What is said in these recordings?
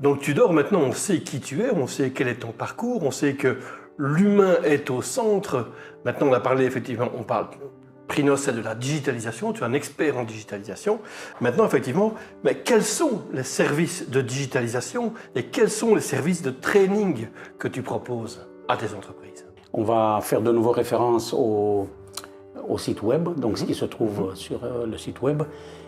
Donc Tudor, maintenant, on sait qui tu es, on sait quel est ton parcours, on sait que l'humain est au centre. Maintenant, on a parlé, effectivement, on parle, Prinos, c'est de la digitalisation, tu es un expert en digitalisation. Maintenant, effectivement, mais quels sont les services de digitalisation et quels sont les services de training que tu proposes à tes entreprises? On va faire de nouveau référence au site web, donc ce qui se trouve sur le site web.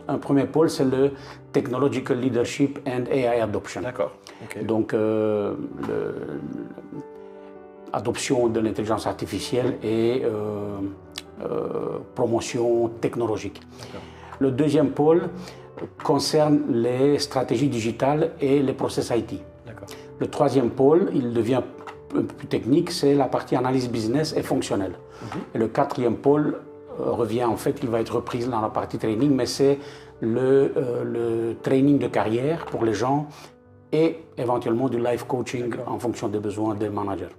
Un premier pôle, c'est le Technological Leadership and AI Adoption. D'accord. Okay. Donc, adoption de l'intelligence artificielle et promotion technologique. Le deuxième pôle concerne les stratégies digitales et les process IT. Le troisième pôle, il devient un peu plus technique, c'est la partie analyse business et fonctionnelle. Et le quatrième pôle revient, en fait, il va être repris dans la partie training, mais c'est le training de carrière pour les gens et éventuellement du life coaching en fonction des besoins des managers.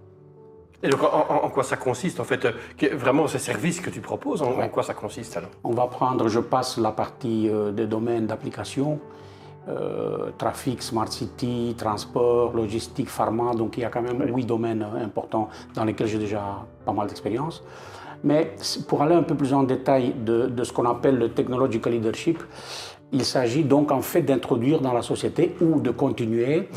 Et donc, en quoi ça consiste, en fait, vraiment ces services que tu proposes, en quoi ça consiste alors? On va prendre, je passe la partie des domaines d'application, trafic, smart city, transport, logistique, pharma, donc il y a quand même 8 domaines importants dans lesquels j'ai déjà pas mal d'expérience. Mais pour aller un peu plus en détail de ce qu'on appelle le technological leadership, il s'agit donc en fait d'introduire dans la société ou de continuer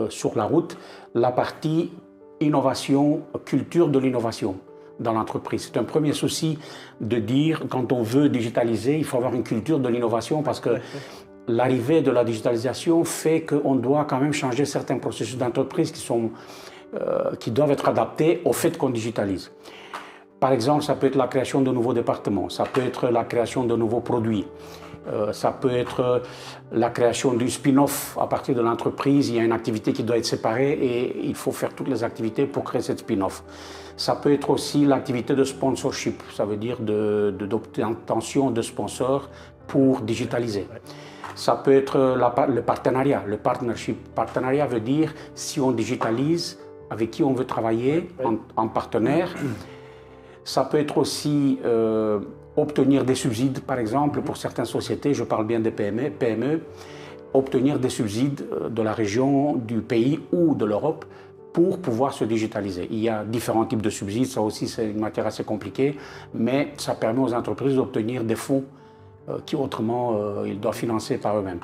sur la route la partie innovation, culture de l'innovation dans l'entreprise. C'est un premier souci de dire, quand on veut digitaliser, il faut avoir une culture de l'innovation parce que l'arrivée de la digitalisation fait qu'on doit quand même changer certains processus d'entreprise qui doivent être adaptés au fait qu'on digitalise. Par exemple, ça peut être la création de nouveaux départements, ça peut être la création de nouveaux produits, ça peut être la création du spin-off à partir de l'entreprise. Il y a une activité qui doit être séparée et il faut faire toutes les activités pour créer cette spin-off. Ça peut être aussi l'activité de sponsorship, ça veut dire d'obtention de sponsors pour digitaliser. Ça peut être le partenariat, le partnership. Partenariat veut dire si on digitalise, avec qui on veut travailler en partenaire. Ça peut être aussi obtenir des subsides, par exemple, pour certaines sociétés, je parle bien des PME, obtenir des subsides de la région, du pays ou de l'Europe pour pouvoir se digitaliser. Il y a différents types de subsides, ça aussi c'est une matière assez compliquée, mais ça permet aux entreprises d'obtenir des fonds qui autrement ils doivent financer par eux-mêmes.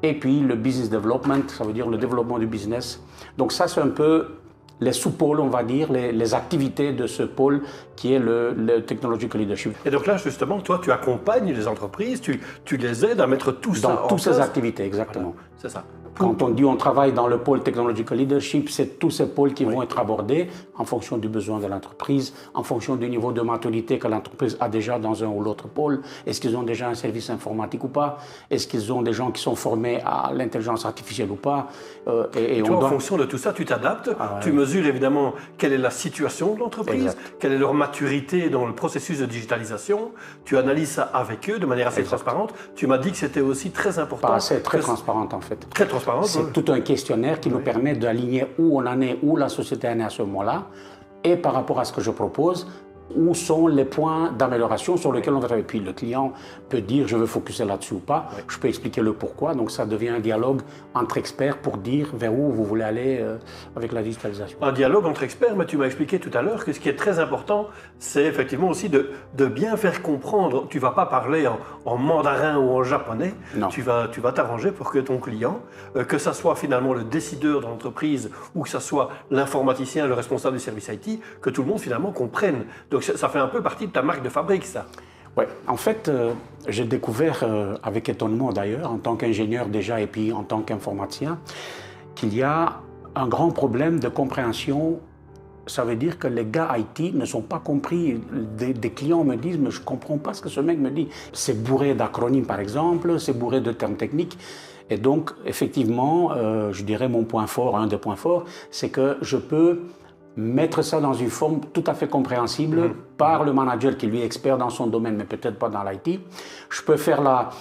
Et puis le business development, ça veut dire le développement du business. Donc ça c'est un peu les sous-pôles, on va dire, les activités de ce pôle qui est le Technological Leadership. Et donc là, justement, toi, tu accompagnes les entreprises, tu les aides à mettre tout ça en place. Dans toutes ces activités, exactement. Voilà, c'est ça. Quand on dit on travaille dans le pôle Technological Leadership, c'est tous ces pôles qui vont être abordés en fonction du besoin de l'entreprise, en fonction du niveau de maturité que l'entreprise a déjà dans un ou l'autre pôle. Est-ce qu'ils ont déjà un service informatique ou pas? Est-ce qu'ils ont des gens qui sont formés à l'intelligence artificielle ou pas? Et toi, en fonction de tout ça, tu t'adaptes, tu mesures évidemment quelle est la situation de l'entreprise, quelle est leur maturité dans le processus de digitalisation, tu analyses ça avec eux de manière assez transparente. Tu m'as dit que c'était aussi très important. Pas assez, très transparente en fait. Très transparente. C'est tout un questionnaire qui nous permet d'aligner où on en est, où la société en est à ce moment-là, et par rapport à ce que je propose, où sont les points d'amélioration sur lesquels on va travailler. Puis le client peut dire je veux focuser là-dessus ou pas, je peux expliquer le pourquoi, donc ça devient un dialogue entre experts pour dire vers où vous voulez aller avec la digitalisation. Un dialogue entre experts, mais tu m'as expliqué tout à l'heure que ce qui est très important, c'est effectivement aussi de bien faire comprendre. Tu ne vas pas parler en mandarin ou en japonais, tu vas t'arranger pour que ton client, que ça soit finalement le décideur de l'entreprise ou que ça soit l'informaticien, le responsable du service IT, que tout le monde finalement comprenne. Donc ça fait un peu partie de ta marque de fabrique, ça. Oui, en fait, j'ai découvert, avec étonnement d'ailleurs, en tant qu'ingénieur déjà et puis en tant qu'informaticien, qu'il y a un grand problème de compréhension. Ça veut dire que les gars IT ne sont pas compris. Des clients me disent « mais je ne comprends pas ce que ce mec me dit ». C'est bourré d'acronymes par exemple, c'est bourré de termes techniques. Et donc, effectivement, je dirais mon point fort, un des points forts, c'est que je peux mettre ça dans une forme tout à fait compréhensible par le manager qui lui est expert dans son domaine, mais peut-être pas dans l'IT. Je peux faire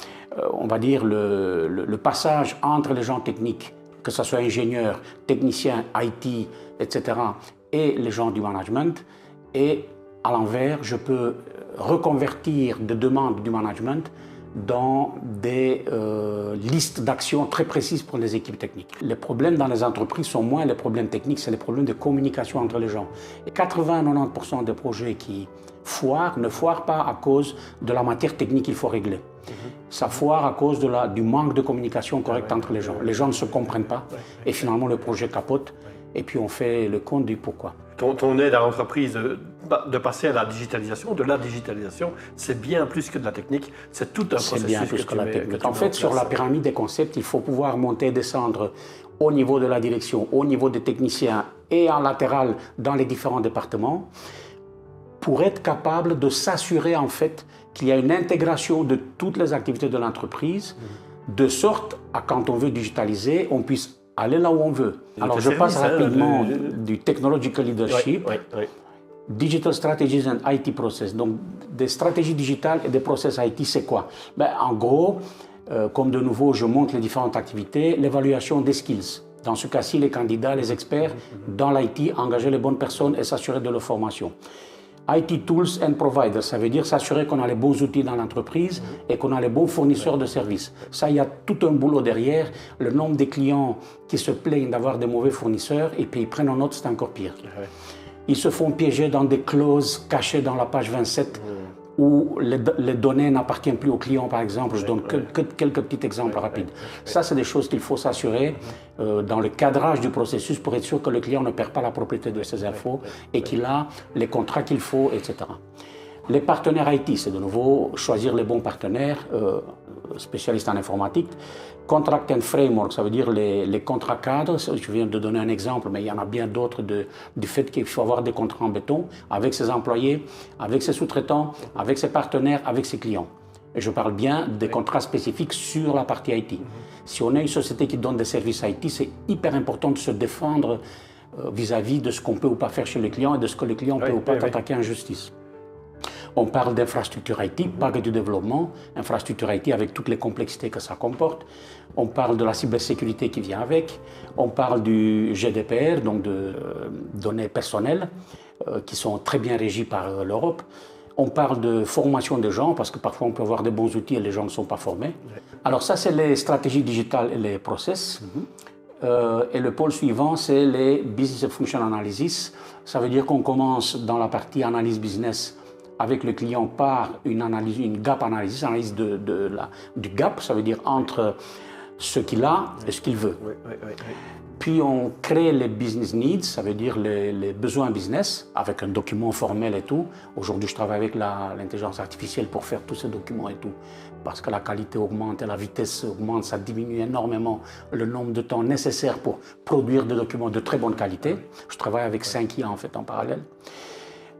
on va dire le passage entre les gens techniques, que ce soit ingénieurs, techniciens, IT, etc., et les gens du management. Et à l'envers, je peux reconvertir des demandes du management dans des listes d'actions très précises pour les équipes techniques. Les problèmes dans les entreprises sont moins les problèmes techniques, c'est les problèmes de communication entre les gens. Et 80-90% des projets qui foirent ne foirent pas à cause de la matière technique qu'il faut régler. Ça foire à cause du manque de communication correcte entre les gens. Les gens ne se comprennent pas et finalement le projet capote et puis on fait le compte du pourquoi. Ton aide à l'entreprise de passer à la digitalisation, de la digitalisation, c'est bien plus que de la technique, c'est tout un processus. C'est bien plus que la technique. En fait, sur la pyramide des concepts, il faut pouvoir monter et descendre au niveau de la direction, au niveau des techniciens et en latéral dans les différents départements pour être capable de s'assurer en fait qu'il y a une intégration de toutes les activités de l'entreprise de sorte à quand on veut digitaliser, on puisse aller là où on veut. Alors je passe rapidement du technological leadership, digital strategies and IT process. Donc des stratégies digitales et des process IT, c'est quoi? En gros, comme de nouveau je montre les différentes activités, l'évaluation des skills. Dans ce cas-ci, les candidats, les experts dans l'IT, engager les bonnes personnes et s'assurer de leur formation. IT Tools and Providers, ça veut dire s'assurer qu'on a les bons outils dans l'entreprise et qu'on a les bons fournisseurs de services. Ça, il y a tout un boulot derrière. Le nombre de clients qui se plaignent d'avoir des mauvais fournisseurs et puis ils prennent en note, c'est encore pire. Ils se font piéger dans des clauses cachées dans la page 27 où les données n'appartiennent plus aux clients, par exemple. Je donne quelques petits exemples rapides. Ça, c'est des choses qu'il faut s'assurer dans le cadrage du processus pour être sûr que le client ne perd pas la propriété de ces infos et qu'il a les contrats qu'il faut, etc. Les partenaires IT, c'est de nouveau choisir les bons partenaires, spécialistes en informatique. Contract and Framework, ça veut dire les contrats cadres. Je viens de donner un exemple, mais il y en a bien d'autres du fait qu'il faut avoir des contrats en béton avec ses employés, avec ses sous-traitants, avec ses partenaires, avec ses clients. Et je parle bien des contrats spécifiques sur la partie IT. Si on est une société qui donne des services IT, c'est hyper important de se défendre vis-à-vis de ce qu'on peut ou pas faire chez le client et de ce que le client peut ou pas t'attaquer en justice. On parle d'infrastructure IT, pas que du développement, infrastructure IT avec toutes les complexités que ça comporte. On parle de la cybersécurité qui vient avec. On parle du GDPR, donc de données personnelles, qui sont très bien régies par l'Europe. On parle de formation des gens, parce que parfois on peut avoir des bons outils et les gens ne sont pas formés. Alors ça, c'est les stratégies digitales et les process. Et le pôle suivant, c'est les Business and Function Analysis. Ça veut dire qu'on commence dans la partie analyse business avec le client par une analyse, une gap analysis, analyse du gap, ça veut dire entre ce qu'il a et ce qu'il veut. Puis on crée les business needs, ça veut dire les besoins business, avec un document formel et tout. Aujourd'hui, je travaille avec l'intelligence artificielle pour faire tous ces documents et tout, parce que la qualité augmente et la vitesse augmente, ça diminue énormément le nombre de temps nécessaire pour produire des documents de très bonne qualité. Je travaille avec 5 IA en fait en parallèle.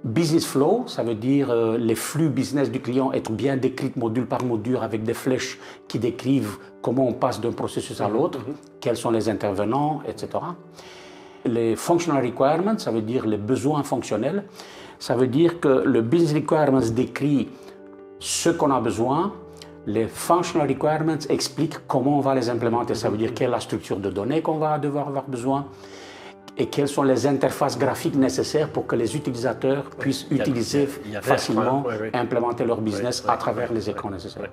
Business flow, ça veut dire les flux business du client être bien décrits module par module avec des flèches qui décrivent comment on passe d'un processus à l'autre, quels sont les intervenants, etc. Les functional requirements, ça veut dire les besoins fonctionnels. Ça veut dire que le business requirements décrit ce qu'on a besoin. Les functional requirements expliquent comment on va les implémenter. Ça veut dire quelle est la structure de données qu'on va devoir avoir besoin et quelles sont les interfaces graphiques nécessaires pour que les utilisateurs puissent utiliser facilement, implémenter leur business à travers les écrans nécessaires.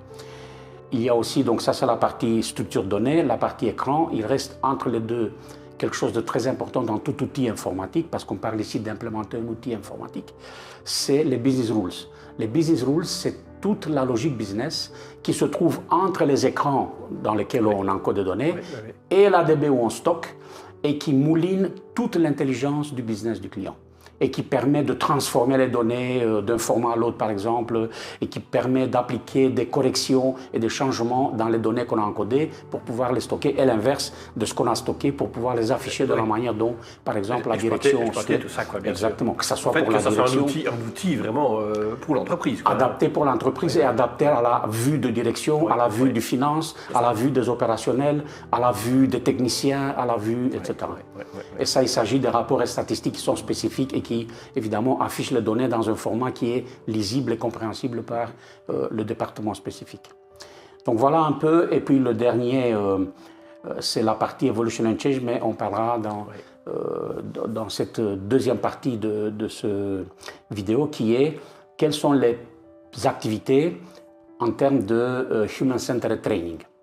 Il y a aussi, donc ça c'est la partie structure de données, la partie écran, il reste entre les deux quelque chose de très important dans tout outil informatique, parce qu'on parle ici d'implémenter un outil informatique, c'est les business rules. Les business rules, c'est toute la logique business qui se trouve entre les écrans dans lesquels on encode des données et l'ADB où on stocke, et qui mouline toute l'intelligence du business du client et qui permet de transformer les données d'un format à l'autre par exemple et qui permet d'appliquer des corrections et des changements dans les données qu'on a encodées pour pouvoir les stocker et l'inverse de ce qu'on a stocké pour pouvoir les afficher de la manière dont par exemple la direction exploiter tout ça quoi, bien exactement sûr. Que ça soit en fait, pour la direction un outil vraiment pour l'entreprise adapté pour l'entreprise et adapté à la vue de direction, à la vue du finance, à la vue des opérationnels, à la vue des techniciens, à la vue etc. Et ça, il s'agit des rapports et statistiques qui sont spécifiques et qui, évidemment, affichent les données dans un format qui est lisible et compréhensible par le département spécifique. Donc voilà un peu. Et puis le dernier, c'est la partie Evolution and Change, mais on parlera dans cette deuxième partie de ce vidéo qui est quelles sont les activités en termes de Human Centered Training.